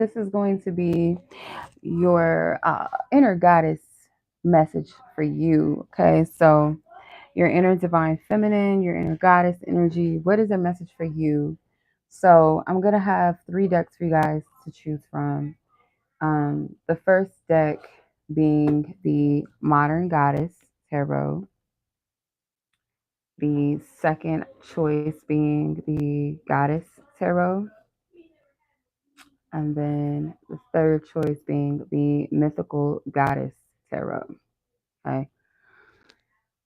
This is going to be your inner goddess message for you. Okay, so your inner divine feminine, your inner goddess energy. What is a message for you? So I'm gonna have 3 decks for you guys to choose from. The first deck being the Modern Goddess Tarot. The second choice being the Goddess Tarot. And then the third choice being the Mythical Goddess Tarot. Okay.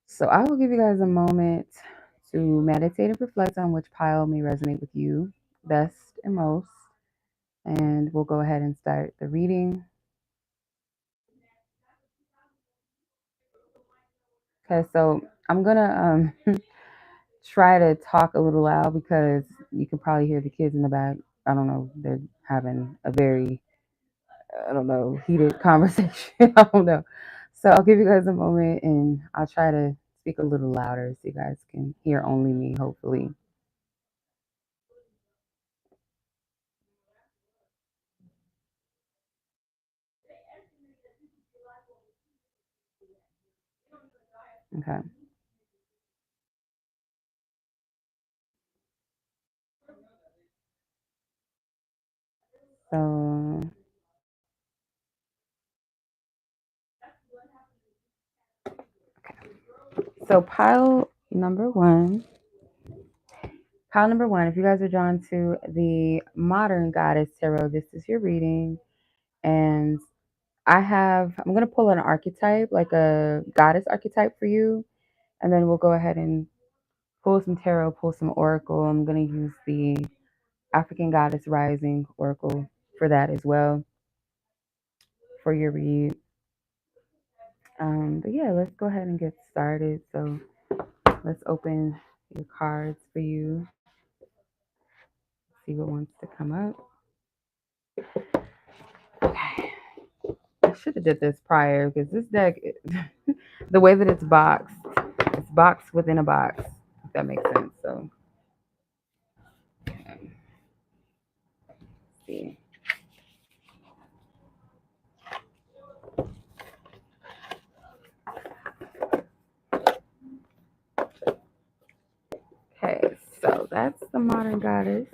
So I will give you guys a moment to meditate and reflect on which pile may resonate with you best and most. And we'll go ahead and start the reading. Okay, so I'm gonna try to talk a little loud because you can probably hear the kids in the back. I don't know, they're having a very, I don't know, heated conversation. I don't know. So I'll give you guys a moment and I'll try to speak a little louder so you guys can hear only me, hopefully. Okay. So, so pile number one, if you guys are drawn to the Modern Goddess Tarot, this is your reading. And I'm going to pull an archetype, like a goddess archetype for you. And then we'll go ahead and pull some tarot, pull some oracle. I'm going to use the African Goddess Rising oracle for that as well, for your read. But yeah, let's go ahead and get started. So let's open your cards for you, see what wants to come up. Okay. I should have did this prior because this deck, the way that it's boxed within a box, if that makes sense. So, let's see. Okay, so that's the Modern Goddess.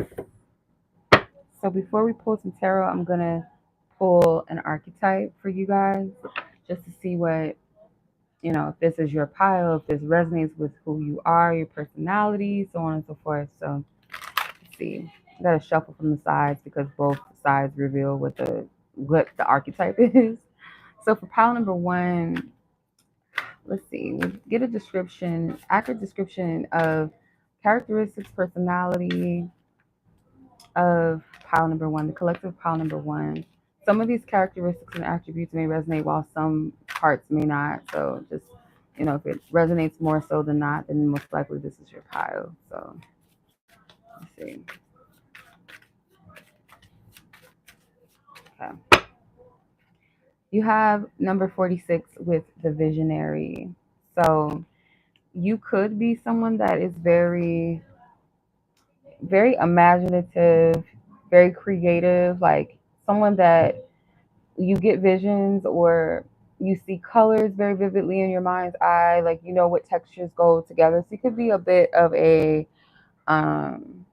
So before we pull some tarot, I'm gonna pull an archetype for you guys just to see what, if this is your pile, if this resonates with who you are, your personality, so on and so forth. So let's see. I gotta shuffle from the sides because both sides reveal what the archetype is. So for pile number one, let's see, we get a description, accurate description of characteristics, personality of pile number one, the collective pile number one. Some of these characteristics and attributes may resonate while some parts may not. So just, if it resonates more so than not, then most likely this is your pile. So let's see. Okay. You have number 46 with the visionary. So you could be someone that is very, very imaginative, very creative, like someone that you get visions or you see colors very vividly in your mind's eye, like you know what textures go together. So you could be um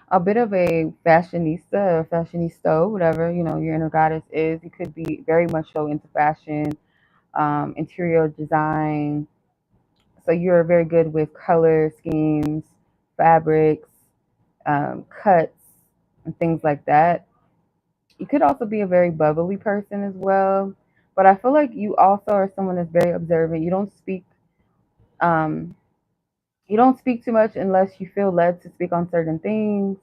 a bit of a fashionista or fashionista, whatever, your inner goddess is. You could be very much so into fashion, interior design. So you're very good with color schemes, fabrics, cuts, and things like that. You could also be a very bubbly person as well. But I feel like you also are someone that's very observant. Um, you don't speak too much unless you feel led to speak on certain things.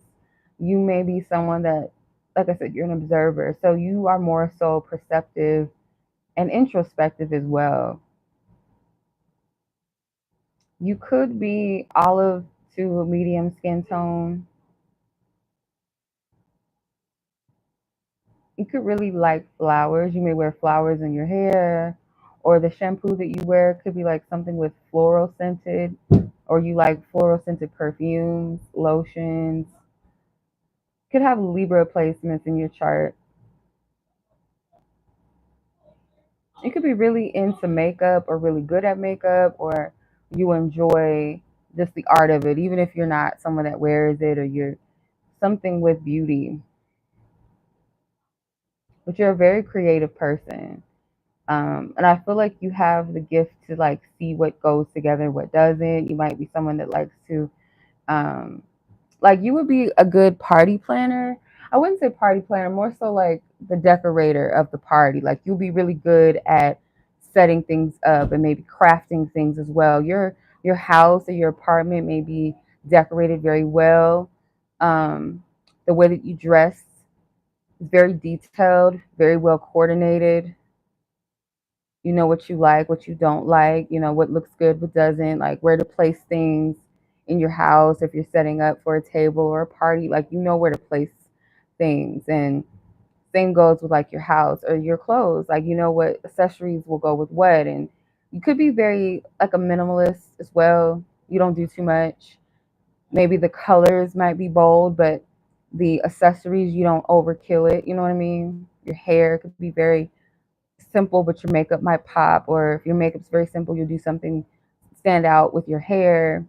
You may be someone that, like I said, you're an observer. So you are more so perceptive and introspective as well. You could be olive to a medium skin tone. You could really like flowers. You may wear flowers in your hair, or the shampoo that you wear could be like something with floral scented, or you like floral scented perfumes, lotions. could have Libra placements in your chart. You could be really into makeup or really good at makeup, or you enjoy just the art of it, even if you're not someone that wears it, or you're something with beauty. But you're a very creative person. And I feel like you have the gift to like see what goes together, what doesn't. You might be someone that likes to um, like you would be a good party planner. I wouldn't say party planner, more so like the decorator of the party. Like you'll be really good at setting things up and maybe crafting things as well. Your house or your apartment may be decorated very well. Um, the way that you dress is very detailed, very well coordinated. You know what you like, what you don't like, you know what looks good, what doesn't, like where to place things in your house if you're setting up for a table or a party, like you know where to place things. And same goes with like your house or your clothes, like you know what accessories will go with what. And you could be very like a minimalist as well. You don't do too much. Maybe the colors might be bold, but the accessories, you don't overkill it, you know what I mean? Your hair could be very simple, but your makeup might pop, or if your makeup's very simple, you'll do something stand out with your hair.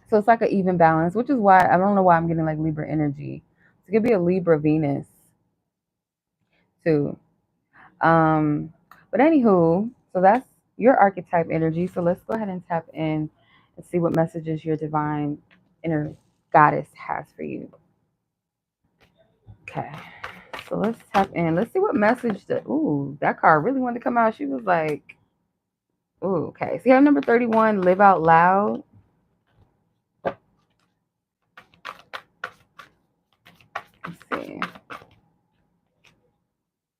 So it's like an even balance, which is why I don't know why I'm getting like Libra energy. It could be a Libra Venus too. Um, but anywho, so that's your archetype energy. So let's go ahead and tap in and see what messages your divine inner goddess has for you. Okay. So let's tap in. Let's see what message that card really wanted to come out. She was like, ooh, okay. So you have number 31, live out loud. Let's see.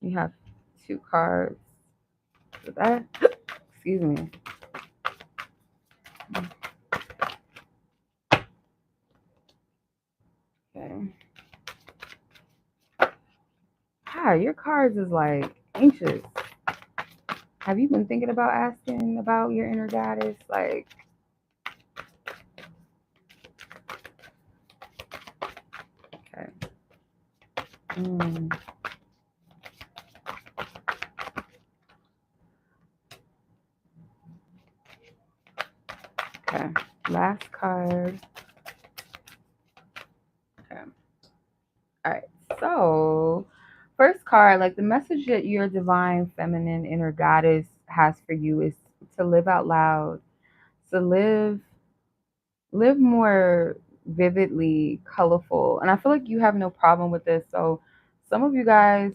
You have 2 cards for that. Excuse me. Okay. Hi, your cards is like anxious. Have you been thinking about asking about your inner goddess? Like, okay. Mm. Okay. Last card. Okay. All right. So, first card, like the message that your divine feminine inner goddess has for you is to live out loud, to live more vividly colorful. And I feel like you have no problem with this. So some of you guys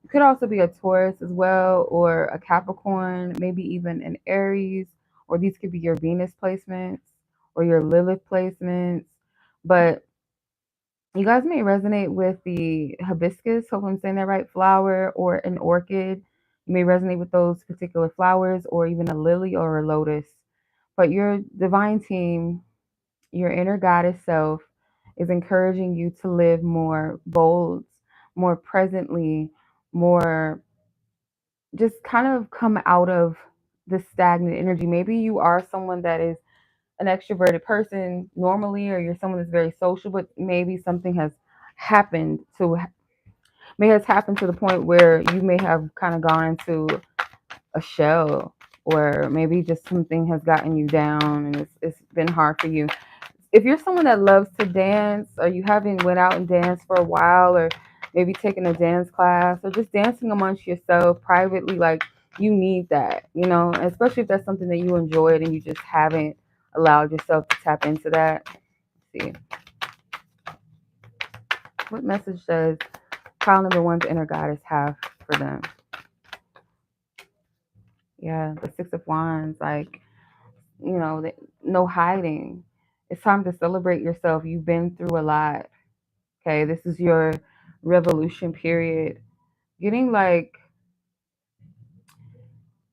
could also be a Taurus as well, or a Capricorn, maybe even an Aries, or these could be your Venus placements or your Lilith placements. But you guys may resonate with the hibiscus, hope I'm saying that right, flower, or an orchid. You may resonate with those particular flowers, or even a lily or a lotus. But your divine team, your inner goddess self, is encouraging you to live more bold, more presently, more just kind of come out of the stagnant energy. Maybe you are someone that is an extroverted person normally, or you're someone that's very social, but maybe something has happened to may has happened to the point where you may have kind of gone into a shell, or maybe just something has gotten you down and it's been hard for you. If you're someone that loves to dance, or you haven't went out and danced for a while, or maybe taking a dance class, or just dancing amongst yourself privately, like you need that, you know, especially if that's something that you enjoyed and you just haven't allowed yourself to tap into that. Let's see, what message does pile number one's inner goddess have for them? Yeah, the 6 of Wands, like, you know, no hiding. It's time to celebrate yourself. You've been through a lot. Okay, this is your revolution period. Getting like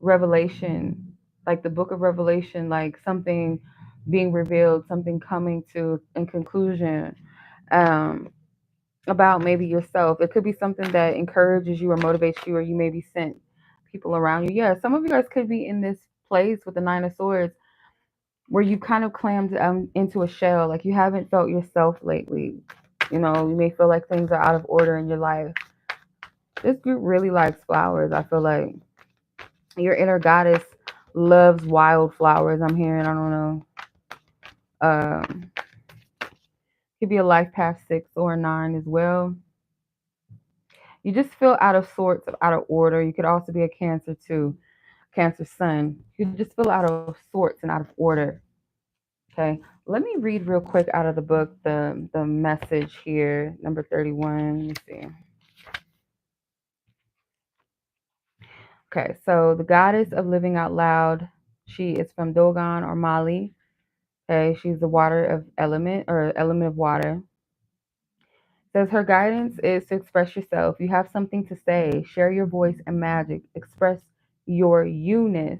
revelation, like the book of Revelation, like something being revealed, something coming to in conclusion um, about maybe yourself. It could be something that encourages you or motivates you, or you may be sent people around you. Yeah, some of you guys could be in this place with the Nine of Swords where you kind of clammed into a shell, like you haven't felt yourself lately. You know, you may feel like things are out of order in your life. This group really likes flowers. I feel like your inner goddess loves wildflowers. I'm hearing, I don't know. Um, could be a life path 6 or a 9 as well. You just feel out of sorts, out of order. You could also be a Cancer too, Cancer sun. You just feel out of sorts and out of order. Okay. Let me read real quick out of the book the message here, number 31. Let me see. Okay, so the goddess of living out loud, she is from Dogon or Mali. Okay, she's the water of element or element of water. Says her guidance is to express yourself. You have something to say. Share your voice and magic. Express your you-ness.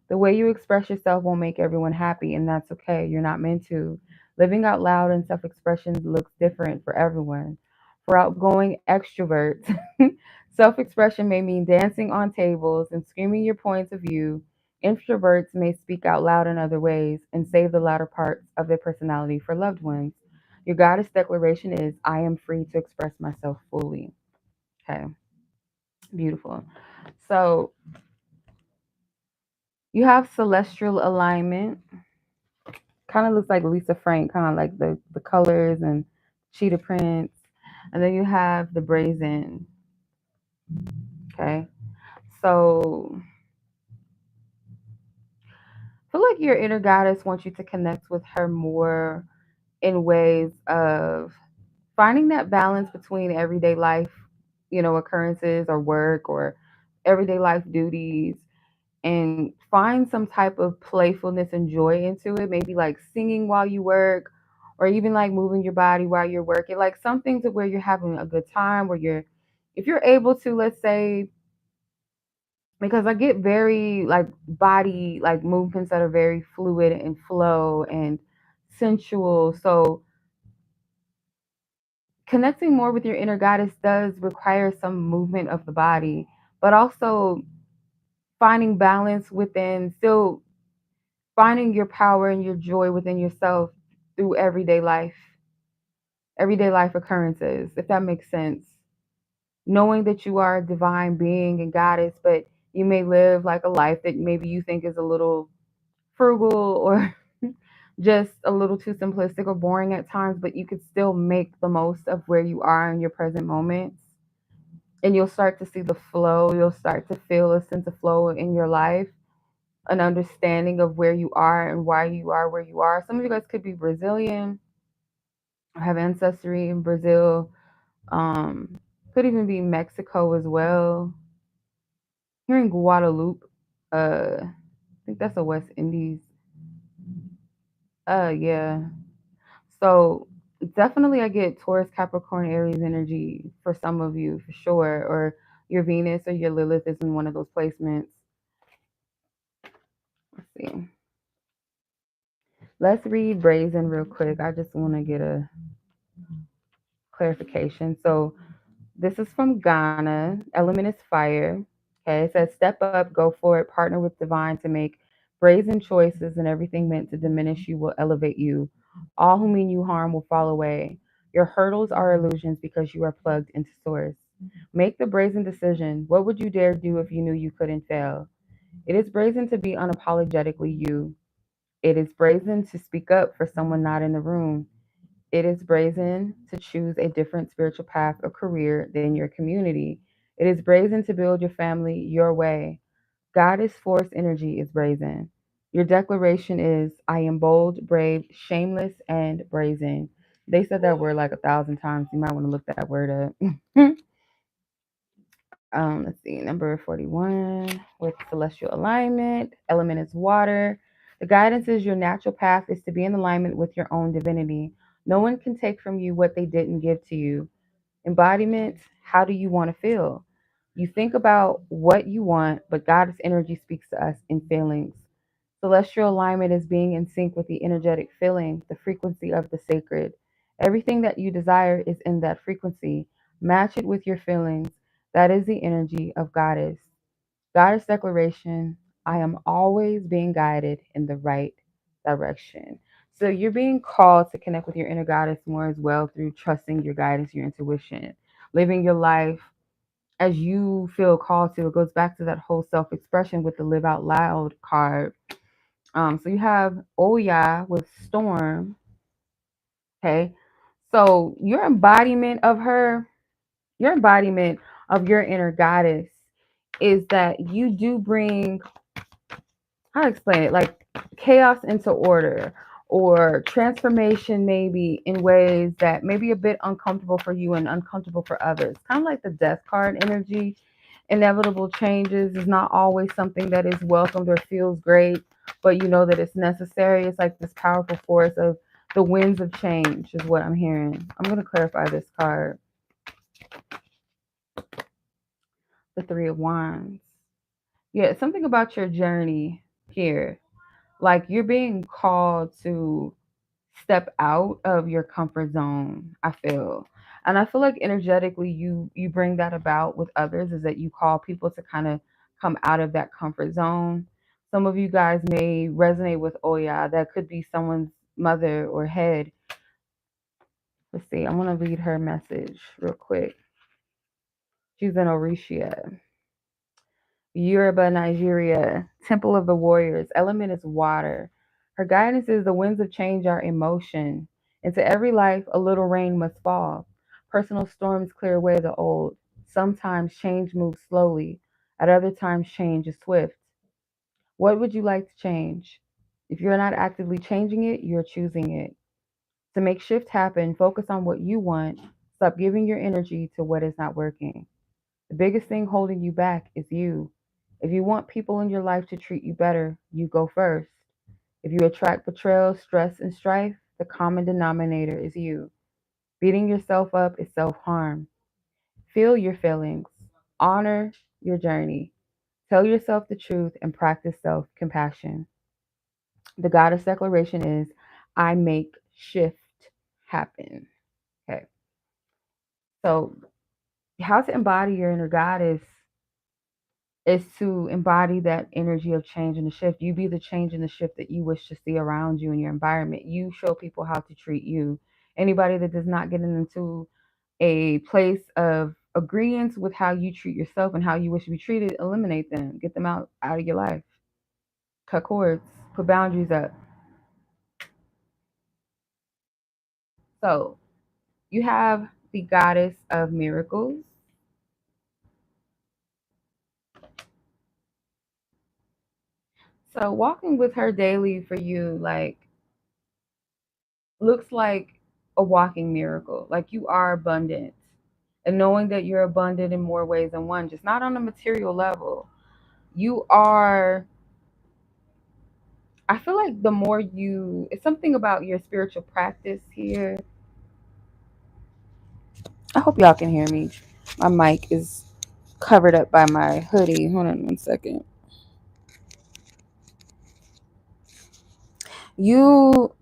The way you express yourself won't make everyone happy, and that's okay. You're not meant to. Living out loud and self expression looks different for everyone. For outgoing extroverts, self expression may mean dancing on tables and screaming your points of view. Introverts may speak out loud in other ways and save the latter parts of their personality for loved ones. Your goddess declaration is I am free to express myself fully. Okay, beautiful. So you have celestial alignment. Kind of looks like Lisa Frank, kind of like the colors and cheetah prints. And then you have the brazen. Okay. So I feel like your inner goddess wants you to connect with her more in ways of finding that balance between everyday life, occurrences or work or everyday life duties, and find some type of playfulness and joy into it. Maybe like singing while you work, or even like moving your body while you're working. Like something to where you're having a good time, where if you're able to, let's say, because I get very like body, like movements that are very fluid and flow and sensual. So connecting more with your inner goddess does require some movement of the body, but also finding balance within, still finding your power and your joy within yourself through everyday life occurrences, if that makes sense. Knowing that you are a divine being and goddess, but you may live like a life that maybe you think is a little frugal or just a little too simplistic or boring at times, but you could still make the most of where you are in your present moments. And you'll start to see the flow, you'll start to feel a sense of flow in your life, an understanding of where you are and why you are where you are. Some of you guys could be Brazilian or have ancestry in Brazil. Could even be Mexico as well. Here in Guadeloupe, I think that's a West Indies. Yeah. So definitely, I get Taurus, Capricorn, Aries energy for some of you for sure, or your Venus or your Lilith is in one of those placements. Let's see. Let's read Brazen real quick. I just want to get a clarification. So this is from Ghana. Element is fire. Okay, it says step up, go for it, partner with divine to make brazen choices, and everything meant to diminish you will elevate you. All who mean you harm will fall away. Your hurdles are illusions because you are plugged into source. Make the brazen decision. What would you dare do if you knew you couldn't fail? It is brazen to be unapologetically you. It is brazen to speak up for someone not in the room. It is brazen to choose a different spiritual path or career than your community. It is brazen to build your family your way. Goddess force energy is brazen. Your declaration is I am bold, brave, shameless, and brazen. They said that word like 1,000 times. You might want to look that word up. Let's see, number 41 with celestial alignment. Element is water. The guidance is your natural path is to be in alignment with your own divinity. No one can take from you what they didn't give to you. Embodiment, how do you want to feel? You think about what you want, but Goddess energy speaks to us in feelings. Celestial alignment is being in sync with the energetic feeling, the frequency of the sacred. Everything that you desire is in that frequency. Match it with your feelings. That is the energy of Goddess. Goddess declaration I am always being guided in the right direction. So you're being called to connect with your inner goddess more as well through trusting your guidance, your intuition, living your life as you feel called to. It goes back to that whole self-expression with the live out loud card. So you have Oya with storm. Okay. So your embodiment of your inner goddess is that you do bring, how to explain it, like chaos into order or transformation, maybe in ways that may be a bit uncomfortable for you and uncomfortable for others. Kind of like the death card energy. Inevitable changes is not always something that is welcomed or feels great, but you know that it's necessary. It's like this powerful force of the winds of change, is what I'm hearing. I'm going to clarify this card. The Three of Wands. Yeah, something about your journey here. Like you're being called to step out of your comfort zone, I feel. And I feel like energetically you bring that about with others, is that you call people to kind of come out of that comfort zone. Some of you guys may resonate with Oya. That could be someone's mother or head. Let's see. I want to read her message real quick. She's in Orisha. Yoruba, Nigeria, Temple of the Warriors. Element is water. Her guidance is the winds of change are emotion. Into every life, a little rain must fall. Personal storms clear away the old. Sometimes change moves slowly. At other times, change is swift. What would you like to change? If you're not actively changing it, you're choosing it. To make shift happen, focus on what you want. Stop giving your energy to what is not working. The biggest thing holding you back is you. If you want people in your life to treat you better, you go first. If you attract betrayal, stress, and strife, the common denominator is you. Beating yourself up is self harm. Feel your feelings. Honor your journey. Tell yourself the truth and practice self compassion. The goddess declaration is I make shift happen. Okay. So, how to embody your inner goddess is to embody that energy of change and the shift. You be the change and the shift that you wish to see around you in your environment. You show people how to treat you. Anybody that does not get into a place of agreement with how you treat yourself and how you wish to be treated, eliminate them. Get them out of your life. Cut cords. Put boundaries up. So you have the goddess of miracles. So walking with her daily for you, like, looks like a walking miracle. Like you are abundant. And knowing that you're abundant in more ways than one, just not on a material level. You are, I feel like the more it's something about your spiritual practice here. I hope y'all can hear me. My mic is covered up by my hoodie. Hold on one second. You,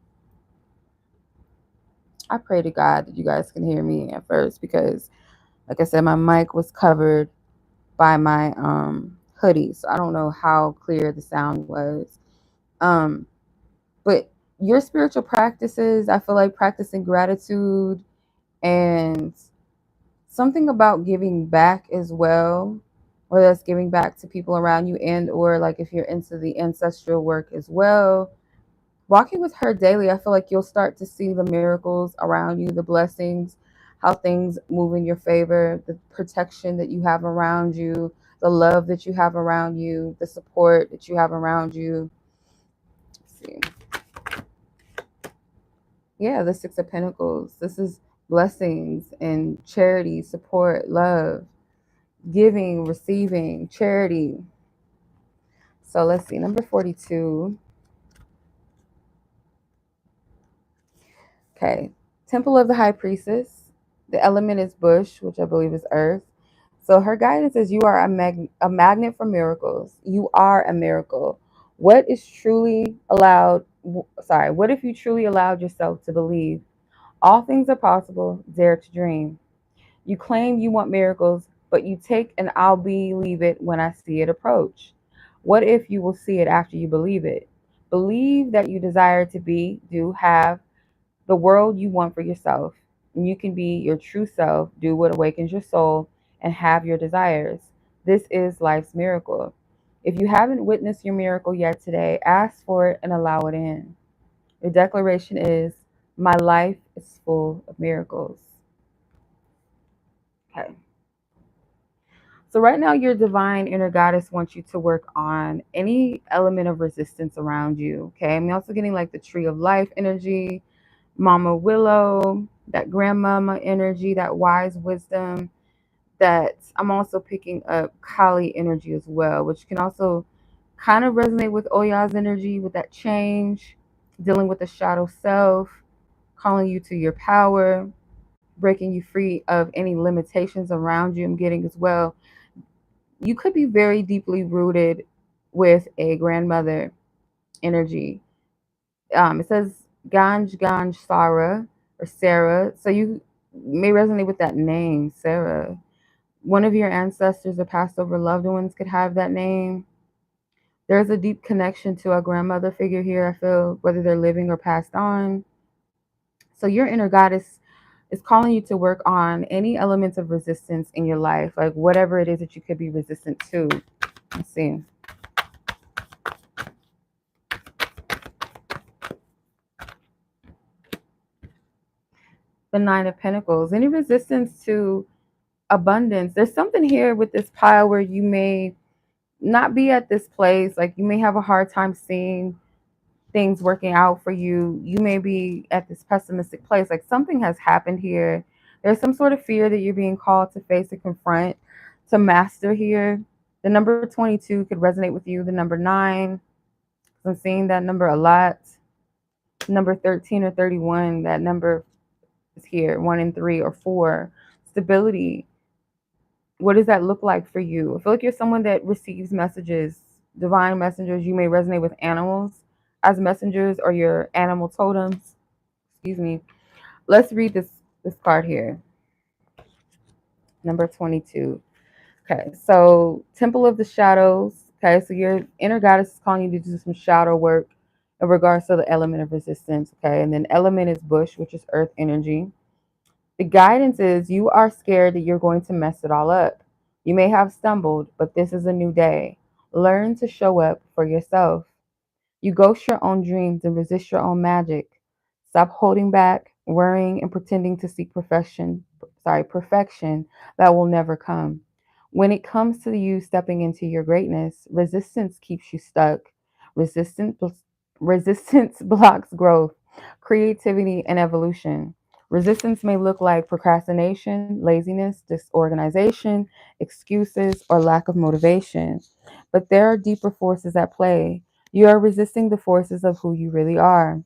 I pray to God that you guys can hear me at first because, like I said, my mic was covered by my hoodie, so I don't know how clear the sound was. Um, but your spiritual practices, I feel like practicing gratitude and something about giving back as well, or that's giving back to people around you, and or like if you're into the ancestral work as well. Walking with her daily, I feel like you'll start to see the miracles around you, the blessings, how things move in your favor, the protection that you have around you, the love that you have around you, the support that you have around you. Let's see. Yeah, the Six of Pentacles. This is blessings and charity, support, love, giving, receiving, charity. So let's see, number 42. Okay, Temple of the High Priestess. The element is bush, which I believe is earth. So her guidance is you are a magnet for miracles. You are a miracle. What is truly allowed? Sorry, what if you truly allowed yourself to believe? All things are possible. Dare to dream. You claim you want miracles, but you take an I'll believe it when I see it approach. What if you will see it after you believe it? Believe that you desire to be, do, have the world you want for yourself. And you can be your true self, do what awakens your soul, and have your desires. This is life's miracle. If you haven't witnessed your miracle yet today, ask for it and allow it in. Your declaration is, my life is full of miracles. Okay. So right now, your divine inner goddess wants you to work on any element of resistance around you. Okay. I'm also getting like the tree of life energy, Mama Willow, that grandmama energy, that wise wisdom. That I'm also picking up Kali energy as well, which can also kind of resonate with Oya's energy, with that change, dealing with the shadow self, calling you to your power, breaking you free of any limitations around you. I'm getting as well. You could be very deeply rooted with a grandmother energy. It says Ganj Sarah or Sarah. So you may resonate with that name, Sarah. One of your ancestors or passed over loved ones could have that name. There's a deep connection to a grandmother figure here, I feel, whether they're living or passed on. So your inner goddess is calling you to work on any elements of resistance in your life, like whatever it is that you could be resistant to. Let's see. The Nine of Pentacles. Any resistance to abundance. There's something here with this pile where you may not be at this place. Like you may have a hard time seeing things working out for you. You may be at this pessimistic place. Like something has happened here. There's some sort of fear that you're being called to face and confront, to master here. The number 22 could resonate with you. The number 9, I'm seeing that number a lot. Number 13 or 31, that number is here. 1 and 3 or 4. Stability. What does that look like for you? I feel like you're someone that receives messages, divine messengers. You may resonate with animals as messengers or your animal totems. Excuse me. Let's read this card here. Number 22. Okay, so Temple of the Shadows. Okay, so your inner goddess is calling you to do some shadow work in regards to the element of resistance. Okay, and then element is bush, which is earth energy. The guidance is you are scared that you're going to mess it all up. You may have stumbled, but this is a new day. Learn to show up for yourself. You ghost your own dreams and resist your own magic. Stop holding back, worrying, and pretending to seek perfection that will never come. When it comes to you stepping into your greatness, resistance keeps you stuck. Resistance, resistance blocks growth, creativity, and evolution. Resistance may look like procrastination, laziness, disorganization, excuses, or lack of motivation. But there are deeper forces at play. You are resisting the forces of who you really are.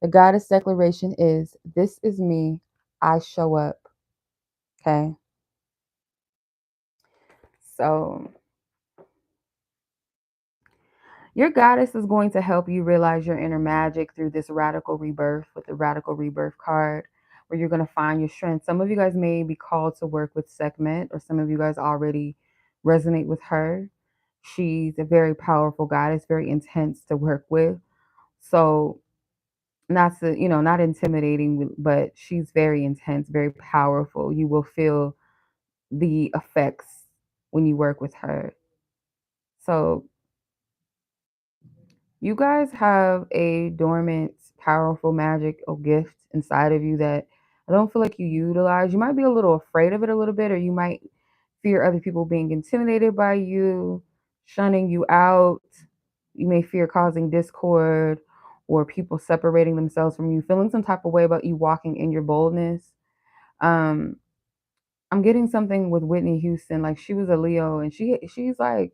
The goddess declaration is, this is me, I show up. Okay. So your goddess is going to help you realize your inner magic through this radical rebirth with the radical rebirth card, where you're going to find your strength. Some of you guys may be called to work with 𝗥ment, or some of you guys already resonate with her. She's a very powerful goddess, very intense to work with. So not to, not intimidating, but she's very intense, very powerful. You will feel the effects when you work with her. So you guys have a dormant, powerful magic or gift inside of you that I don't feel like you utilize. You might be a little afraid of it a little bit, or you might fear other people being intimidated by you, shunning you out. You may fear causing discord or people separating themselves from you, feeling some type of way about you walking in your boldness. Um, I'm getting something with Whitney Houston. Like she was a Leo, and she's like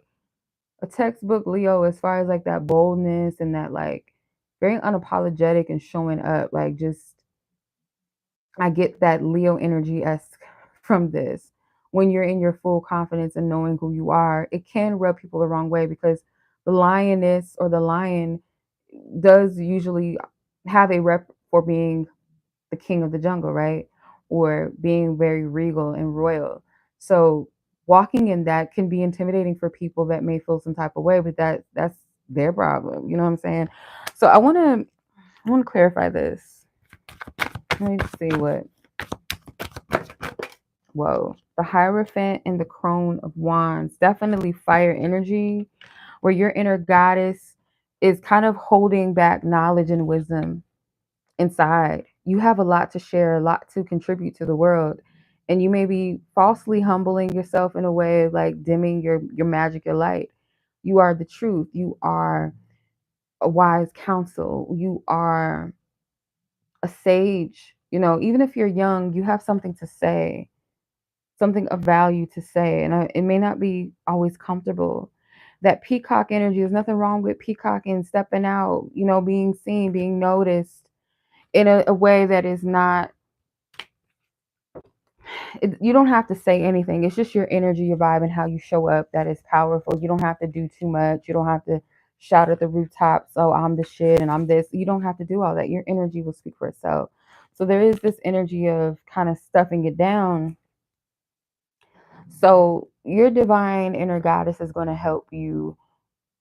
a textbook Leo as far as like that boldness and that like very unapologetic and showing up. Like just I get that Leo energy esque from this. When you're in your full confidence and knowing who you are, it can rub people the wrong way because the lioness or the lion does usually have a rep for being the king of the jungle, right? Or being very regal and royal. So walking in that can be intimidating for people that may feel some type of way, but that's their problem. You know what I'm saying? So I want to clarify this. Let me see what. Whoa, the Hierophant and the Crone of Wands, definitely fire energy, where your inner goddess is kind of holding back knowledge and wisdom inside. You have a lot to share, a lot to contribute to the world. And you may be falsely humbling yourself in a way of like dimming your magic, your light. You are the truth. You are a wise counsel. You are a sage. You know, even if you're young, you have something to say, something of value to say. And it may not be always comfortable. That peacock energy, there's nothing wrong with peacocking, stepping out, you know, being seen, being noticed in a way that is not, you don't have to say anything. It's just your energy, your vibe, and how you show up that is powerful. You don't have to do too much. You don't have to shout at the rooftops, oh, I'm the shit and I'm this. You don't have to do all that. Your energy will speak for itself. So there is this energy of kind of stuffing it down. So your divine inner goddess is going to help you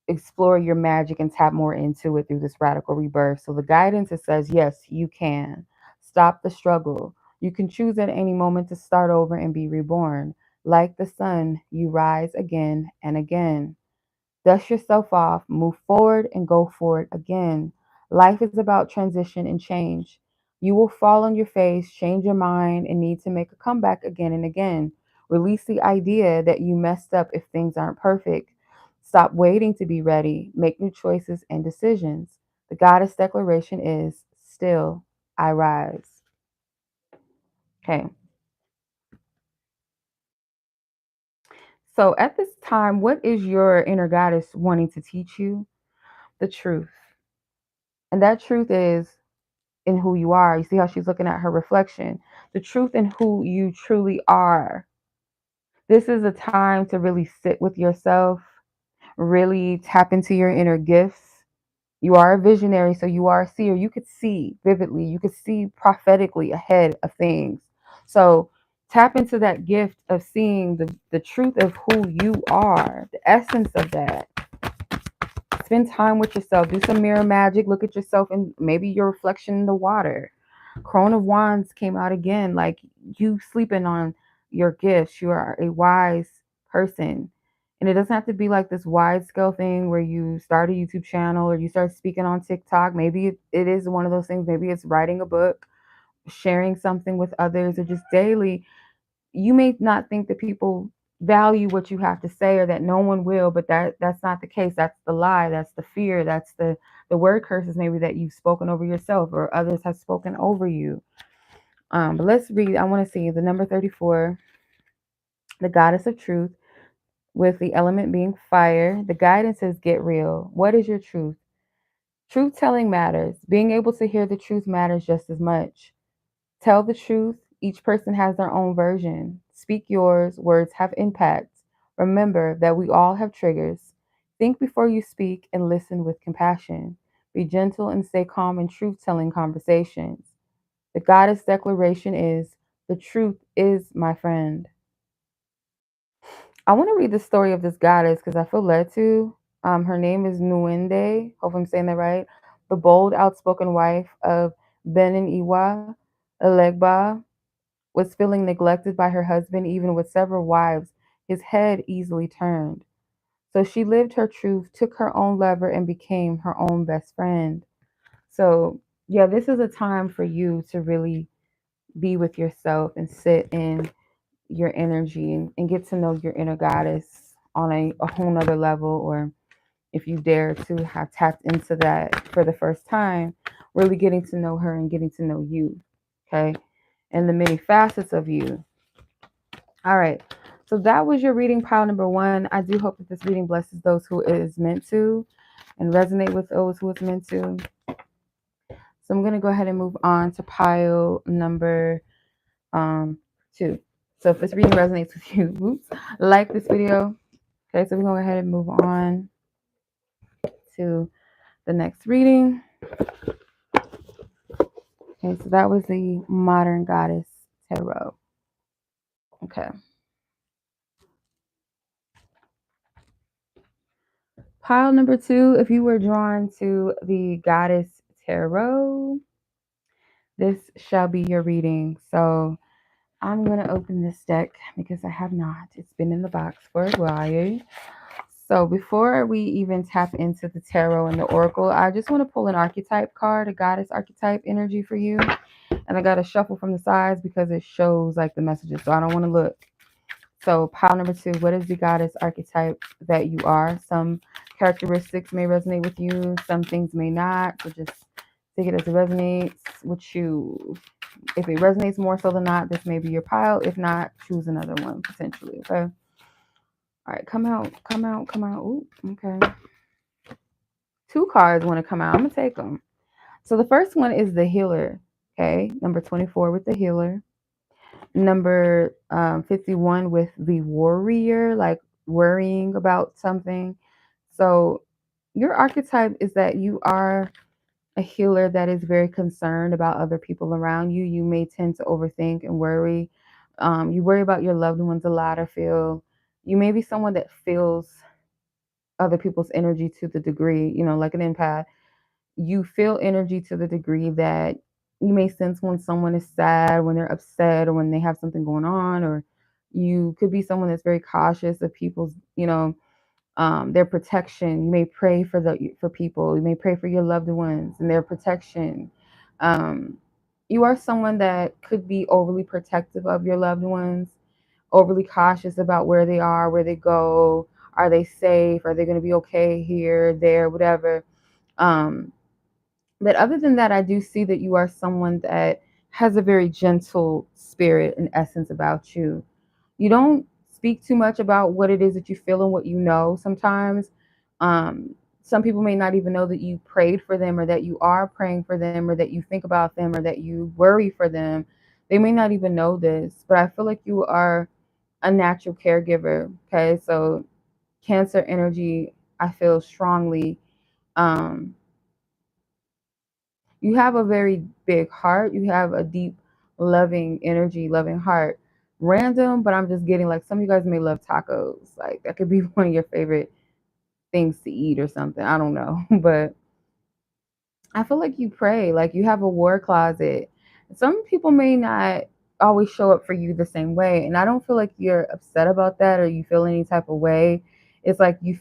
explore your magic and tap more into it through this radical rebirth. So the guidance, it says, yes, you can. Stop the struggle. You can choose at any moment to start over and be reborn. Like the sun, you rise again and again. Dust yourself off, move forward, and go forward again. Life is about transition and change. You will fall on your face, change your mind, and need to make a comeback again and again. Release the idea that you messed up if things aren't perfect. Stop waiting to be ready. Make new choices and decisions. The goddess declaration is still I rise. Okay. So at this time, what is your inner goddess wanting to teach you? The truth. And that truth is in who you are. You see how she's looking at her reflection. The truth in who you truly are. This is a time to really sit with yourself, really tap into your inner gifts. You are a visionary, so you are a seer. You could see vividly, you could see prophetically ahead of things. So tap into that gift of seeing the truth of who you are, the essence of that. Spend time with yourself. Do some mirror magic. Look at yourself and maybe your reflection in the water. Crone of Wands came out again. Like, you sleeping on your gifts. You are a wise person. And it doesn't have to be like this wide scale thing where you start a YouTube channel or you start speaking on TikTok. Maybe it is one of those things. Maybe it's writing a book, sharing something with others, or just daily. You may not think that people value what you have to say or that no one will, but that's not the case. That's the lie. That's the fear. That's the word curses maybe that you've spoken over yourself or others have spoken over you. But let's read. I want to see the number 34, the goddess of truth, with the element being fire. The guidance says, get real. What is your truth? Truth telling matters. Being able to hear the truth matters just as much. Tell the truth. Each person has their own version. Speak yours. Words have impact. Remember that we all have triggers. Think before you speak and listen with compassion. Be gentle and stay calm in truth telling conversations. The goddess declaration is, the truth is my friend. I want to read the story of this goddess because I feel led to. Her name is Nuende. Hope I'm saying that right. The bold, outspoken wife of 𝗛𝗽𝗆𝗆𝗆𝗆 was feeling neglected by her husband, even with several wives. His head easily turned. So she lived her truth, took her own lever, and became her own best friend. So, yeah, this is a time for you to really be with yourself and sit in your energy and get to know your inner goddess on a whole nother level. Or if you dare to have tapped into that for the first time, really getting to know her and getting to know you. Okay. And the many facets of you. All right. So that was your reading pile number 1. I do hope that this reading blesses those who it is meant to and resonate with those who it's meant to. So I'm going to go ahead and move on to pile number 2. So if this reading resonates with you, like this video. Okay, so we're going to go ahead and move on to the next reading. Okay, so that was the Modern Goddess Tarot. Okay. Pile number 2, if you were drawn to the Goddess Tarot, this shall be your reading. So I'm going to open this deck because I have not. It's been in the box for a while. So before we even tap into the tarot and the oracle, I just want to pull an archetype card, a goddess archetype energy for you. And I got to shuffle from the sides because it shows like the messages. So I don't want to look. So pile number 2, what is the goddess archetype that you are? Some characteristics may resonate with you. Some things may not. So just take it as it resonates with you. If it resonates more so than not, this may be your pile. If not, choose another one potentially. Okay. All right. Come out. Come out. Come out. Ooh, okay. 2 cards want to come out. I'm going to take them. So the first one is the healer. Okay. Number 24 with the healer. Number 51 with the warrior, like worrying about something. So your archetype is that you are a healer that is very concerned about other people around you. You may tend to overthink and worry. You worry about your loved ones a lot. I feel you may be someone that feels other people's energy to the degree, like an empath. You feel energy to the degree that you may sense when someone is sad, when they're upset, or when they have something going on, or you could be someone that's very cautious of people's, their protection. You may pray for people. You may pray for your loved ones and their protection. You are someone that could be overly protective of your loved ones, overly cautious about where they are, where they go. Are they safe? Are they going to be okay here, there, whatever? But other than that, I do see that you are someone that has a very gentle spirit and essence about you. You don't speak too much about what it is that you feel and what you know sometimes. Some people may not even know that you prayed for them, or that you are praying for them, or that you think about them, or that you worry for them. They may not even know this, but I feel like you are a natural caregiver. Okay, so Cancer energy, I feel strongly. Um, you have a very big heart. You have a deep, loving energy, loving heart. Random, but I'm just getting like some of you guys may love tacos. Like that could be one of your favorite things to eat or something. I don't know. But I feel like you pray, like you have a war closet. Some people may not always show up for you the same way. And I don't feel like you're upset about that or you feel any type of way. It's like you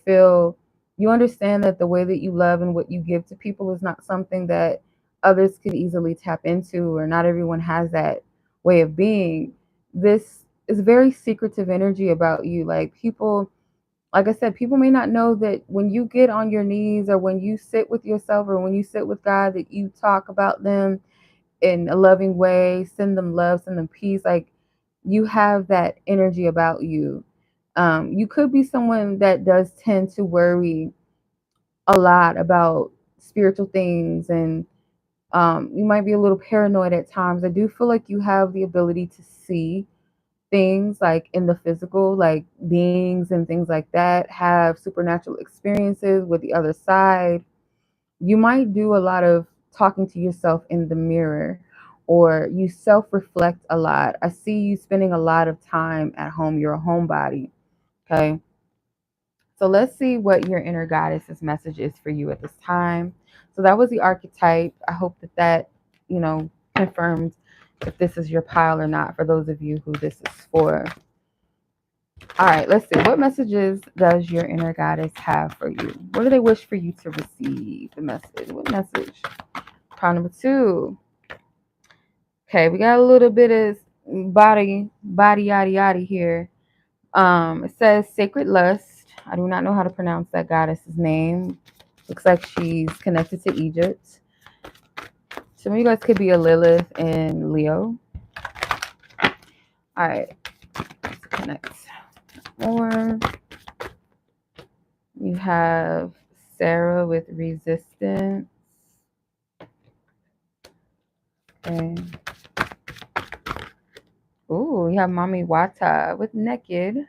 understand that the way that you love and what you give to people is not something that others could easily tap into, or not everyone has that way of being. This is very secretive energy about you. Like people, like I said, people may not know that when you get on your knees, or when you sit with yourself, or when you sit with God, that you talk about them in a loving way, send them love, send them peace. Like you have that energy about you. You could be someone that does tend to worry a lot about spiritual things, and you might be a little paranoid at times. I do feel like you have the ability to see things like in the physical, like beings and things like that, have supernatural experiences with the other side. You might do a lot of talking to yourself in the mirror, or you self-reflect a lot. I see you spending a lot of time at home. You're a homebody. Okay. So let's see what your inner goddess's message is for you at this time. So that was the archetype. I hope that confirmed if this is your pile or not, for those of you who this is for. All right, let's see. What messages does your inner goddess have for you? What do they wish for you to receive? The message. What message? Pile number 2. Okay, we got a little bit of body yada yada here. It says sacred lust. I do not know how to pronounce that goddess's name. Looks like she's connected to Egypt. Some of you guys could be a Lilith and Leo. All right, let's connect more. You have Sarah with resistance. Okay. Ooh, you have Mommy Wata with naked.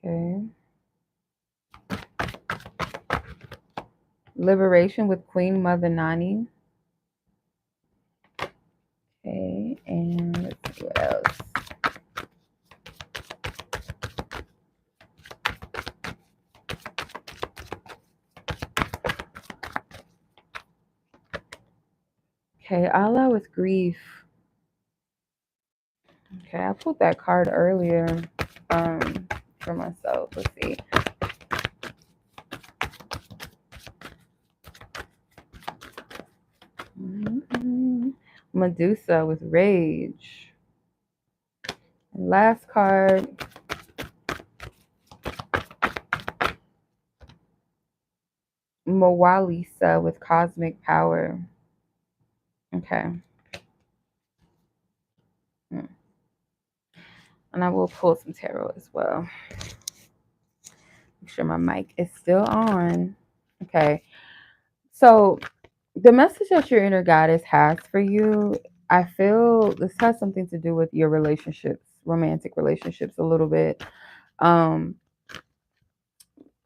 Okay. Liberation with Queen Mother Nani. Okay, and let's see what else. Okay, Allah with grief. Okay, I pulled that card earlier for myself. Let's see. Medusa with rage. And last card. 𝗛𝗚𝗡𝗆 with cosmic power. Okay. And I will pull some tarot as well. Make sure my mic is still on. Okay. So the message that your inner goddess has for you, I feel this has something to do with your relationships, romantic relationships a little bit.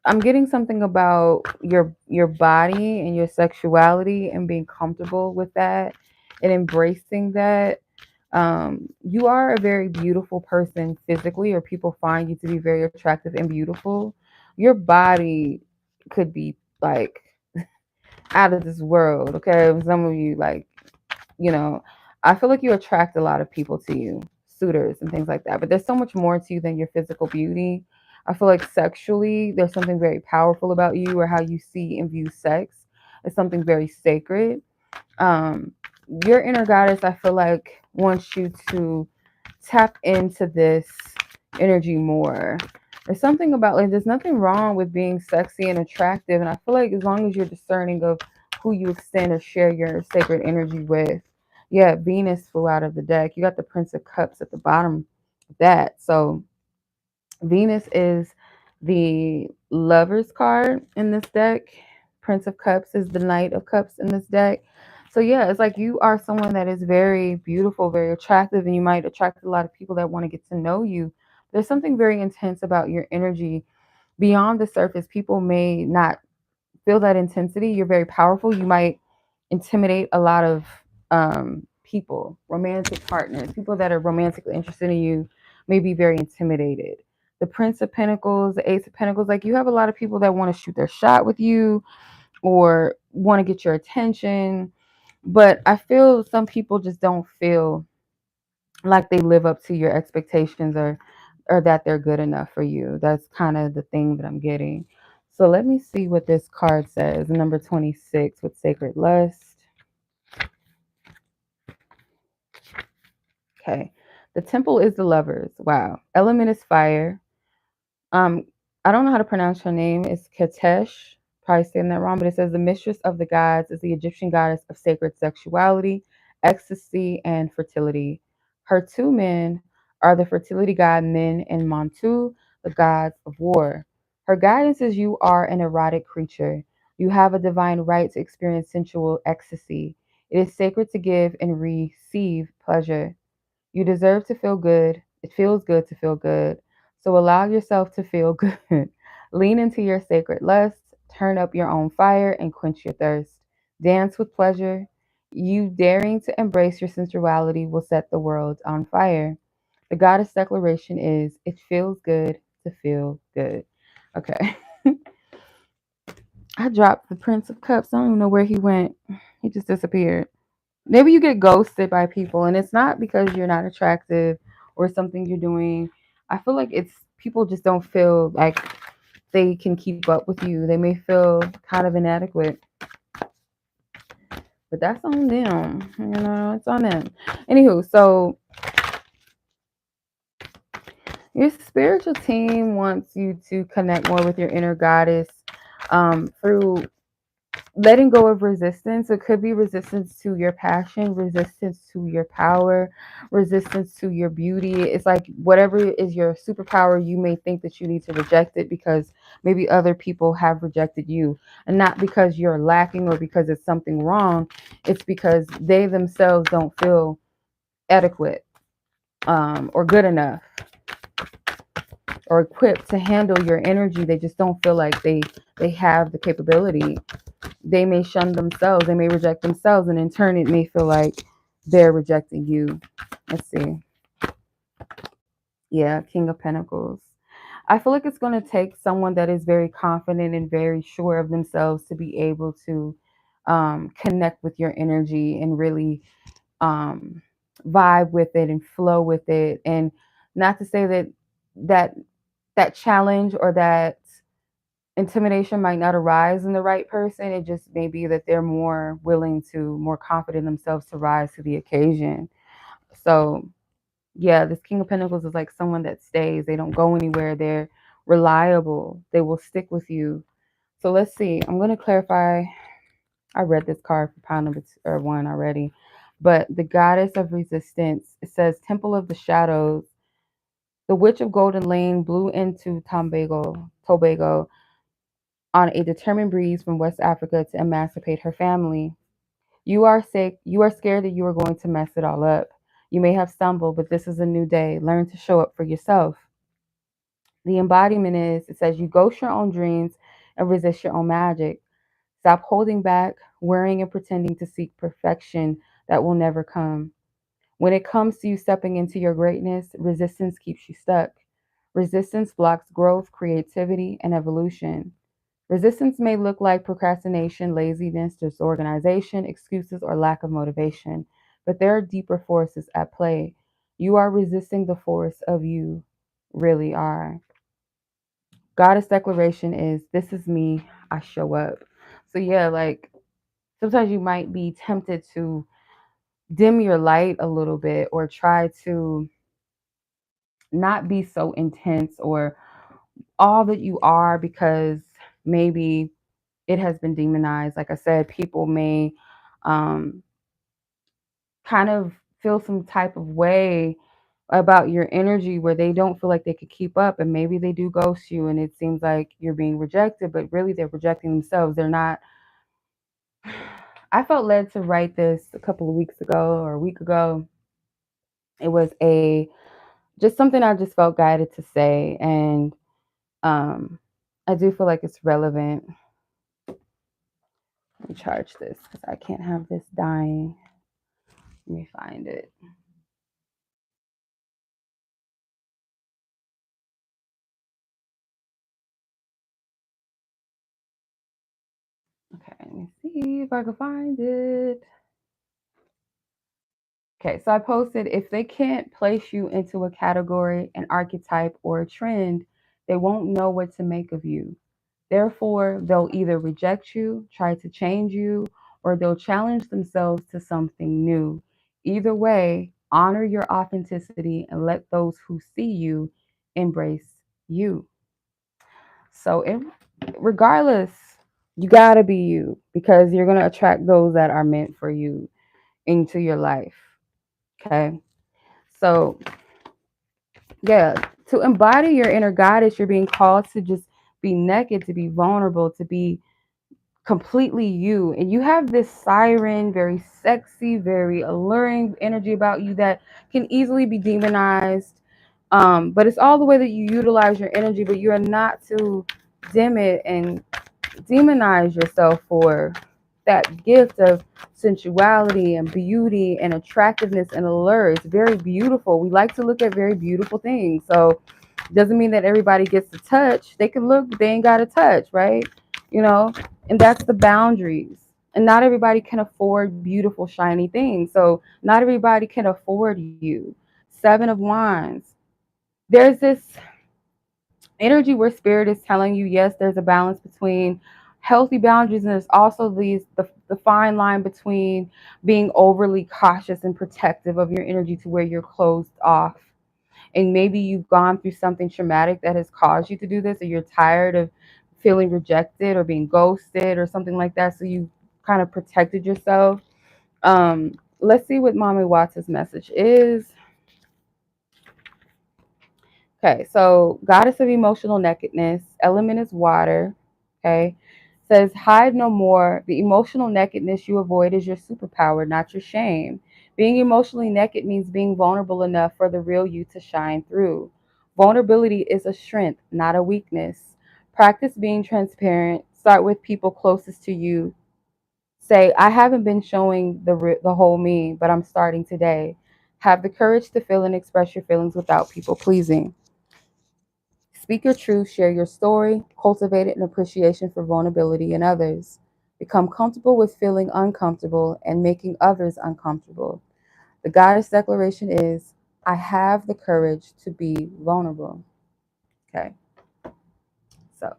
I'm getting something about your body and your sexuality and being comfortable with that and embracing that. You are a very beautiful person physically, or people find you to be very attractive and beautiful. Your body could be like out of this world. Okay, some of you like, I feel like you attract a lot of people to you, suitors and things like that. But there's so much more to you than your physical beauty. I feel like sexually, there's something very powerful about you, or how you see and view sex. It's something very sacred. Um, your inner goddess, I feel like, wants you to tap into this energy more. There's something about, like, there's nothing wrong with being sexy and attractive. And I feel like as long as you're discerning of who you extend or share your sacred energy with. Yeah, Venus flew out of the deck. You got the Prince of Cups at the bottom of that. So Venus is the Lover's card in this deck. Prince of Cups is the Knight of Cups in this deck. So yeah, it's like you are someone that is very beautiful, very attractive, and you might attract a lot of people that want to get to know you. There's something very intense about your energy beyond the surface. People may not feel that intensity. You're very powerful. You might intimidate a lot of people, romantic partners, people that are romantically interested in you may be very intimidated. The Prince of Pentacles, the Ace of Pentacles, like you have a lot of people that want to shoot their shot with you or want to get your attention. But I feel some people just don't feel like they live up to your expectations, or that they're good enough for you. That's kind of the thing that I'm getting. So let me see what this card says. Number 26 with Sacred Lust. Okay. The temple is the lovers. Wow. Element is fire. Um, I don't know how to pronounce her name. It's Katesh. Probably saying that wrong, but it says the mistress of the gods is the Egyptian goddess of sacred sexuality, ecstasy, and fertility. Her two men are the fertility god Min and Montu, the gods of war. Her guidance is you are an erotic creature. You have a divine right to experience sensual ecstasy. It is sacred to give and receive pleasure. You deserve to feel good. It feels good to feel good. So allow yourself to feel good. Lean into your sacred lust, turn up your own fire, and quench your thirst. Dance with pleasure. You daring to embrace your sensuality will set the world on fire. The goddess declaration is, it feels good to feel good. Okay. I dropped the Prince of Cups. I don't even know where he went. He just disappeared. Maybe you get ghosted by people, and it's not because you're not attractive or something you're doing. I feel like it's people just don't feel like they can keep up with you. They may feel kind of inadequate, but that's on them. It's on them. Anywho, so your spiritual team wants you to connect more with your inner goddess through letting go of resistance. It could be resistance to your passion, resistance to your power, resistance to your beauty. It's like whatever is your superpower, you may think that you need to reject it because maybe other people have rejected you. And not because you're lacking or because it's something wrong. It's because they themselves don't feel adequate or good enough or equipped to handle your energy. They just don't feel like they have the capability. They may shun themselves, they may reject themselves, and in turn it may feel like they're rejecting you. Let's see. Yeah, King of Pentacles. I feel like it's going to take someone that is very confident and very sure of themselves to be able to connect with your energy and really vibe with it and flow with it. And not to say that that challenge or that intimidation might not arise in the right person. It just may be that they're more willing to, more confident in themselves to rise to the occasion. So yeah, this King of Pentacles is like someone that stays. They don't go anywhere. They're reliable. They will stick with you. So let's see. I'm going to clarify. I read this card for pile number one already. But the goddess of resistance, it says Temple of the Shadows. The Witch of Golden Lane blew into Tobago on a determined breeze from West Africa to emancipate her family. You are sick. You are scared that you are going to mess it all up. You may have stumbled, but this is a new day. Learn to show up for yourself. The embodiment is, it says, you ghost your own dreams and resist your own magic. Stop holding back, worrying and pretending to seek perfection that will never come. When it comes to you stepping into your greatness, resistance keeps you stuck. Resistance blocks growth, creativity, and evolution. Resistance may look like procrastination, laziness, disorganization, excuses, or lack of motivation, but there are deeper forces at play. You are resisting the force of you really are. Goddess declaration is, this is me, I show up. So yeah, like sometimes you might be tempted to dim your light a little bit or try to not be so intense or all that you are because maybe it has been demonized. Like I said, people may um, kind of feel some type of way about your energy where they don't feel like they could keep up, and maybe they do ghost you and it seems like you're being rejected, but really they're rejecting themselves. They're not. I felt led to write this a couple of weeks ago or a week ago. It was a just something I just felt guided to say, and um, I do feel like it's relevant. Let me charge this because I can't have this dying. Let me find it. Okay, let me see if I can find it. Okay, so I posted, if they can't place you into a category, an archetype, or a trend, they won't know what to make of you. Therefore, they'll either reject you, try to change you, or they'll challenge themselves to something new. Either way, honor your authenticity and let those who see you embrace you. So, regardless, you gotta be you because you're gonna attract those that are meant for you into your life. Okay. So, yeah, to embody your inner goddess, you're being called to just be naked, to be vulnerable, to be completely you. And you have this siren, very sexy, very alluring energy about you that can easily be demonized. But it's all the way that you utilize your energy, but you are not to dim it and demonize yourself for that gift of sensuality and beauty and attractiveness and allure. It's very beautiful. We like to look at very beautiful things. So doesn't mean that everybody gets to touch. They can look, but they ain't got to touch, right? You know, and that's the boundaries. And not everybody can afford beautiful, shiny things. So not everybody can afford you. Seven of Wands. There's this energy where spirit is telling you, yes, there's a balance between healthy boundaries, and there's also the fine line between being overly cautious and protective of your energy to where you're closed off. And maybe you've gone through something traumatic that has caused you to do this, or you're tired of feeling rejected or being ghosted or something like that, so you kind of protected yourself. Let's see what Mommy Watts' message is. Okay, so goddess of emotional nakedness, element is water. Okay, says hide no more. The emotional nakedness you avoid is your superpower, not your shame. Being emotionally naked means being vulnerable enough for the real you to shine through. Vulnerability is a strength, not a weakness. Practice being transparent. Start with people closest to you. Say, I haven't been showing the whole me, but I'm starting today. Have the courage to feel and express your feelings without people pleasing. Speak your truth, share your story, cultivate an appreciation for vulnerability in others. Become comfortable with feeling uncomfortable and making others uncomfortable. The goddess declaration is, I have the courage to be vulnerable. Okay. So,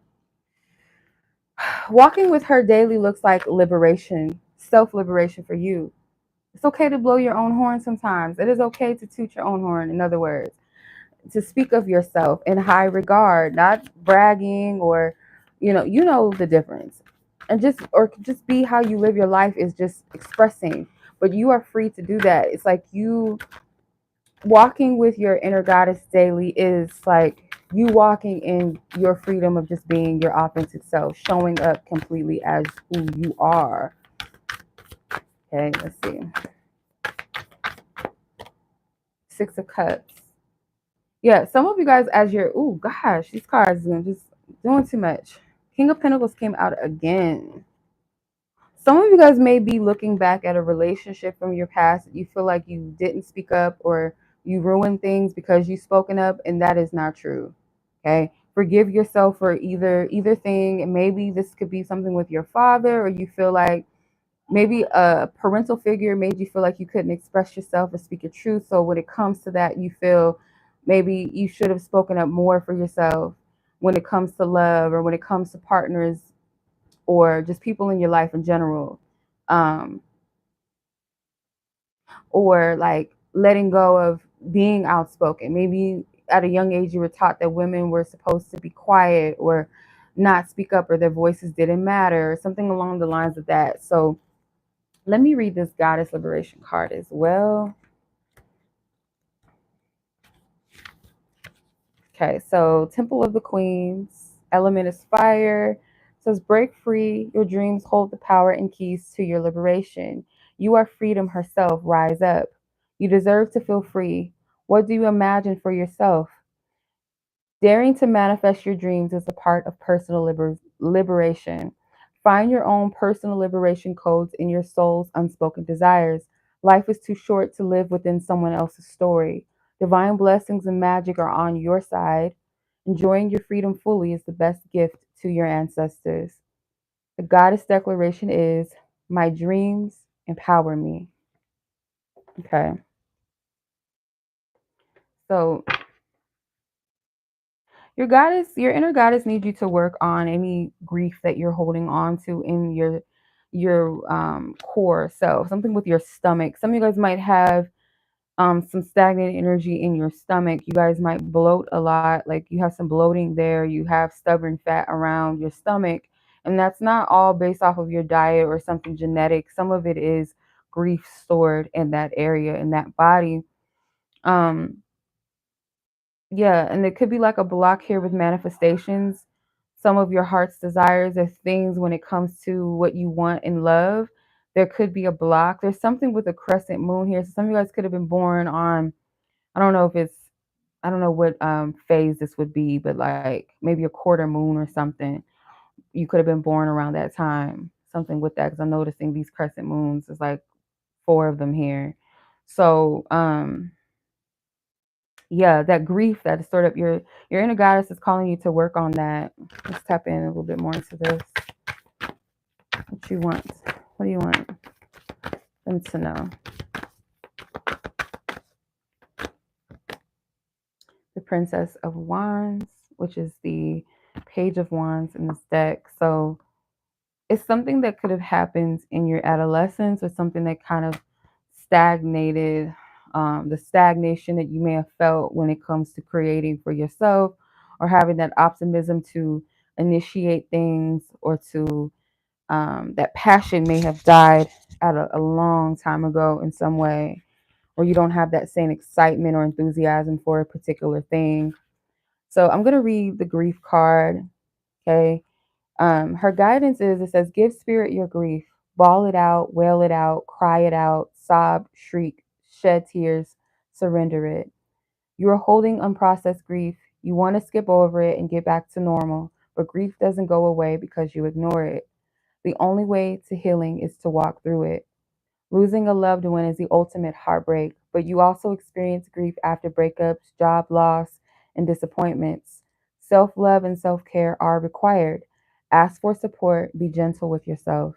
walking with her daily looks like liberation, self-liberation for you. It's okay to blow your own horn sometimes. It is okay to toot your own horn, in other words, to speak of yourself in high regard, not bragging or, you know the difference. And just be how you live your life is just expressing. But you are free to do that. It's like you walking with your inner goddess daily is like you walking in your freedom of just being your authentic self, showing up completely as who you are. Okay, let's see. Six of Cups. Yeah, some of you guys, as you're, oh gosh, these cards are just doing too much. King of Pentacles came out again. Some of you guys may be looking back at a relationship from your past that you feel like you didn't speak up or you ruined things because you spoken up, and that is not true. Okay, forgive yourself for either thing, and maybe this could be something with your father, or you feel like maybe a parental figure made you feel like you couldn't express yourself or speak your truth. So when it comes to that, you feel maybe you should have spoken up more for yourself when it comes to love or when it comes to partners or just people in your life in general. Um, or like letting go of being outspoken. Maybe at a young age you were taught that women were supposed to be quiet or not speak up or their voices didn't matter or something along the lines of that. So let me read this Goddess Liberation card as well. Okay, so Temple of the Queens, element is fire. It says break free. Your dreams hold the power and keys to your liberation. You are freedom herself. Rise up. You deserve to feel free. What do you imagine for yourself? Daring to manifest your dreams is a part of personal liberation. Find your own personal liberation codes in your soul's unspoken desires. Life is too short to live within someone else's story. Divine blessings and magic are on your side. Enjoying your freedom fully is the best gift to your ancestors. The goddess declaration is, my dreams empower me. Okay. So your inner goddess needs you to work on any grief that you're holding on to in your core self, something with your stomach. Some of you guys might have some stagnant energy in your stomach. You guys might bloat a lot, like you have some bloating there. You have stubborn fat around your stomach, and that's not all based off of your diet or something genetic. Some of it is grief stored in that area, in that body. Um, Yeah, and it could be like a block here with manifestations. Some of your heart's desires or things when it comes to what you want in love. There could be a block. There's something with a crescent moon here. So some of you guys could have been born on, I don't know if it's, I don't know what phase this would be, but like maybe a quarter moon or something. You could have been born around that time. Something with that, because I'm noticing these crescent moons. There's like four of them here. So, yeah, that grief that is stored up, your inner goddess is calling you to work on that. Let's tap in a little bit more into this. What you want? What do you want them to know? The Princess of Wands, which is the Page of Wands in this deck. So it's something that could have happened in your adolescence or something that kind of stagnated, the stagnation that you may have felt when it comes to creating for yourself or having that optimism to initiate things or to that passion may have died at a long time ago in some way, or you don't have that same excitement or enthusiasm for a particular thing. So I'm going to read the grief card. Okay. Her guidance is, it says, give spirit your grief, bawl it out, wail it out, cry it out, sob, shriek, shed tears, surrender it. You are holding unprocessed grief. You want to skip over it and get back to normal, but grief doesn't go away because you ignore it. The only way to healing is to walk through it. Losing a loved one is the ultimate heartbreak, but you also experience grief after breakups, job loss, and disappointments. Self love and self care are required. Ask for support, be gentle with yourself.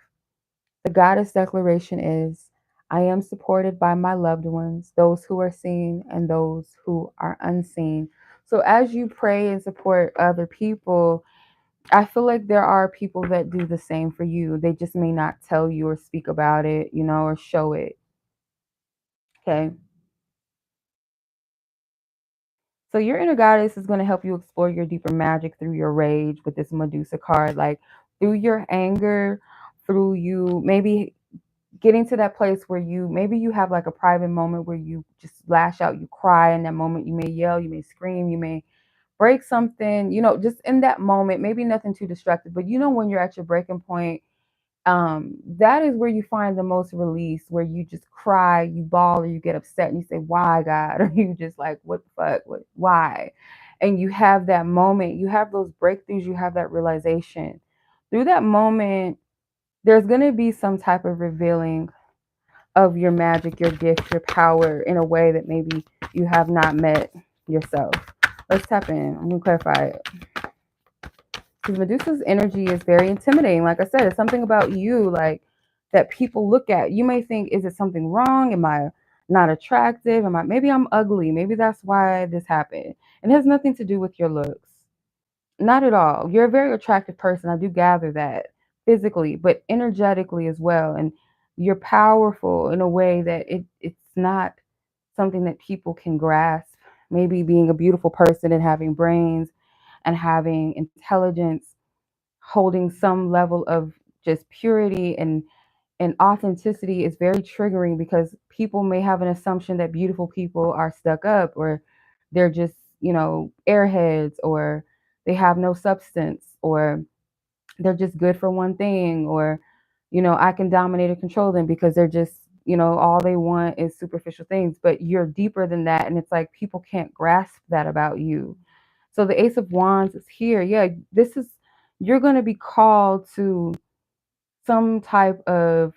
The goddess declaration is, I am supported by my loved ones, those who are seen and those who are unseen. So as you pray and support other people, I feel like there are people that do the same for you. They just may not tell you or speak about it, or show it. Okay. So your inner goddess is going to help you explore your deeper magic through your rage with this Medusa card, like through your anger, through you maybe getting to that place where you have like a private moment where you just lash out, you cry in that moment, you may yell, you may scream, you may break something, just in that moment, maybe nothing too destructive, but when you're at your breaking point, that is where you find the most release, where you just cry, you bawl, or you get upset and you say, why, God? Or you just like, what the fuck? Why? And you have that moment, you have those breakthroughs, you have that realization. Through that moment, there's going to be some type of revealing of your magic, your gift, your power in a way that maybe you have not met yourself. Let's tap in. I'm going to clarify it. Because Medusa's energy is very intimidating. Like I said, it's something about you, like, that people look at. You may think, is it something wrong? Am I not attractive? Maybe I'm ugly. Maybe that's why this happened. And it has nothing to do with your looks. Not at all. You're a very attractive person. I do gather that physically, but energetically as well. And you're powerful in a way that it's not something that people can grasp. Maybe being a beautiful person and having brains and having intelligence, holding some level of just purity and authenticity is very triggering, because people may have an assumption that beautiful people are stuck up, or they're just, airheads, or they have no substance, or they're just good for one thing, or, I can dominate and control them because they're just, all they want is superficial things. But you're deeper than that. And it's like people can't grasp that about you. So the Ace of Wands is here. Yeah, you're going to be called to some type of,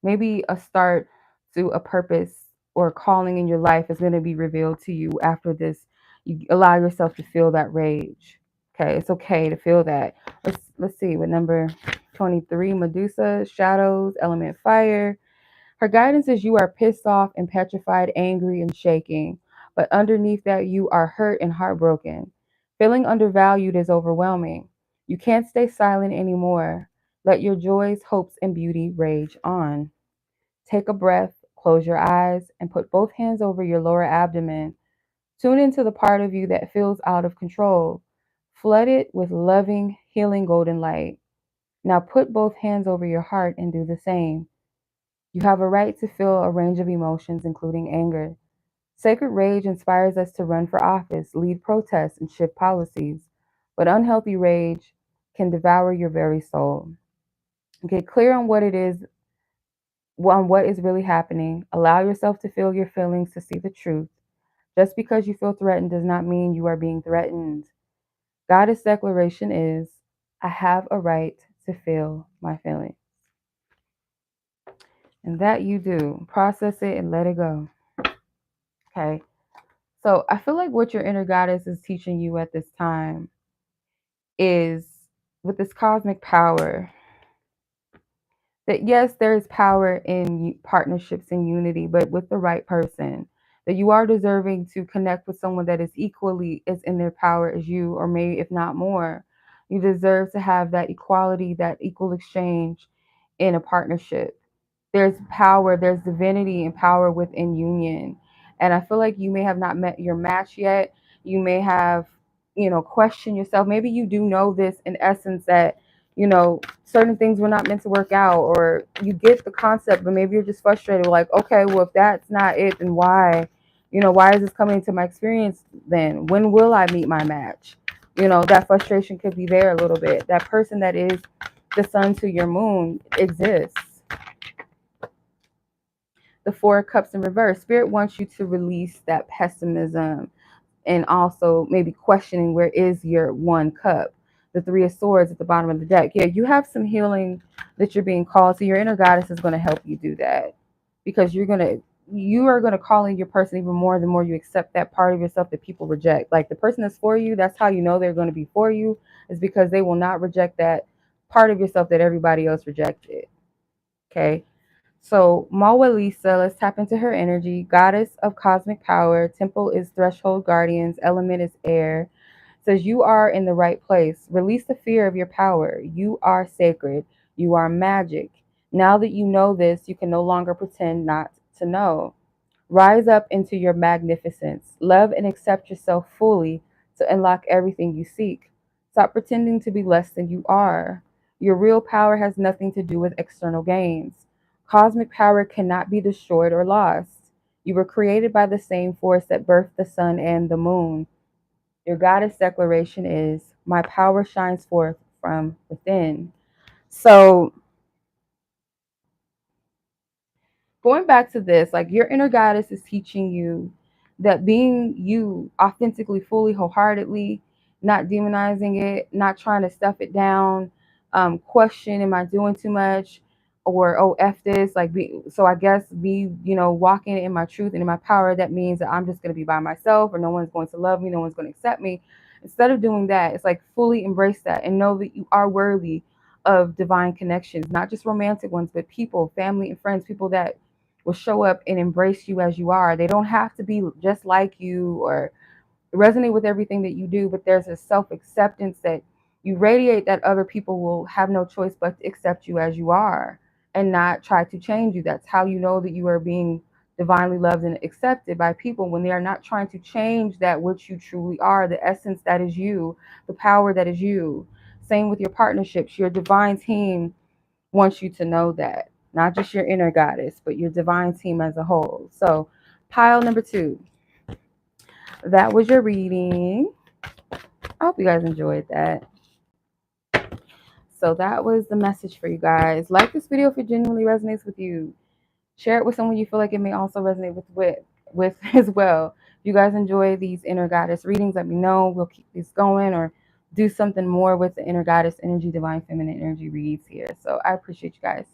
maybe a start to a purpose or calling in your life is going to be revealed to you after this. You allow yourself to feel that rage. Okay, it's okay to feel that. Let's see what number 23, Medusa, shadows, element fire. Her guidance is, you are pissed off and petrified, angry and shaking, but underneath that you are hurt and heartbroken. Feeling undervalued is overwhelming. You can't stay silent anymore. Let your joys, hopes, and beauty rage on. Take a breath, close your eyes, and put both hands over your lower abdomen. Tune into the part of you that feels out of control. Flood it with loving, healing golden light. Now put both hands over your heart and do the same. You have a right to feel a range of emotions, including anger. Sacred rage inspires us to run for office, lead protests, and shift policies. But unhealthy rage can devour your very soul. Get clear on what it is, on what is really happening. Allow yourself to feel your feelings to see the truth. Just because you feel threatened does not mean you are being threatened. Goddess declaration is, I have a right to feel my feelings. And that you do. Process it and let it go. Okay. So I feel like what your inner goddess is teaching you at this time is, with this cosmic power, that yes, there is power in partnerships and unity, but with the right person, that you are deserving to connect with someone that is equally as in their power as you, or maybe if not more. You deserve to have that equality, that equal exchange in a partnership. There's power, there's divinity and power within union. And I feel like you may have not met your match yet. You may have, questioned yourself. Maybe you do know this in essence, that, certain things were not meant to work out, or you get the concept, but maybe you're just frustrated. Like, okay, well, if that's not it, then why? Why is this coming into my experience then? When will I meet my match? That frustration could be there a little bit. That person that is the sun to your moon exists. The Four of Cups in reverse. Spirit wants you to release that pessimism, and also maybe questioning, where is your one cup? The Three of Swords at the bottom of the deck. Yeah, you have some healing that you're being called to. Your inner goddess is going to help you do that, because you are going to call in your person even more the more you accept that part of yourself that people reject. Like the person that's for you, that's how you know they're going to be for you, is because they will not reject that part of yourself that everybody else rejected. Okay. So 𝗛𝗲, let's tap into her energy. Goddess of cosmic power. Temple is threshold guardians. Element is air. Says you are in the right place. Release the fear of your power. You are sacred. You are magic. Now that you know this, you can no longer pretend not to know. Rise up into your magnificence. Love and accept yourself fully to unlock everything you seek. Stop pretending to be less than you are. Your real power has nothing to do with external gains. Cosmic power cannot be destroyed or lost. You were created by the same force that birthed the sun and the moon. Your goddess declaration is, my power shines forth from within. So going back to this, like your inner goddess is teaching you that being you authentically, fully, wholeheartedly, not demonizing it, not trying to stuff it down, question, am I doing too much? Or, oh, F this, like, so I guess walking in my truth and in my power, that means that I'm just going to be by myself or no one's going to love me, no one's going to accept me. Instead of doing that, it's like fully embrace that and know that you are worthy of divine connections, not just romantic ones, but people, family and friends, people that will show up and embrace you as you are. They don't have to be just like you or resonate with everything that you do, but there's a self-acceptance that you radiate that other people will have no choice but to accept you as you are and not try to change you. That's how you know that you are being divinely loved and accepted by people, when they are not trying to change that which you truly are, the essence that is you, the power that is you. Same with your partnerships. Your divine team wants you to know that, not just your inner goddess, but your divine team as a whole. So pile number 2, that was your reading. I hope you guys enjoyed that. So that was the message for you guys. Like this video if it genuinely resonates with you. Share it with someone you feel like it may also resonate with as well. If you guys enjoy these inner goddess readings, let me know. We'll keep this going or do something more with the inner goddess energy, divine feminine energy reads here. So I appreciate you guys.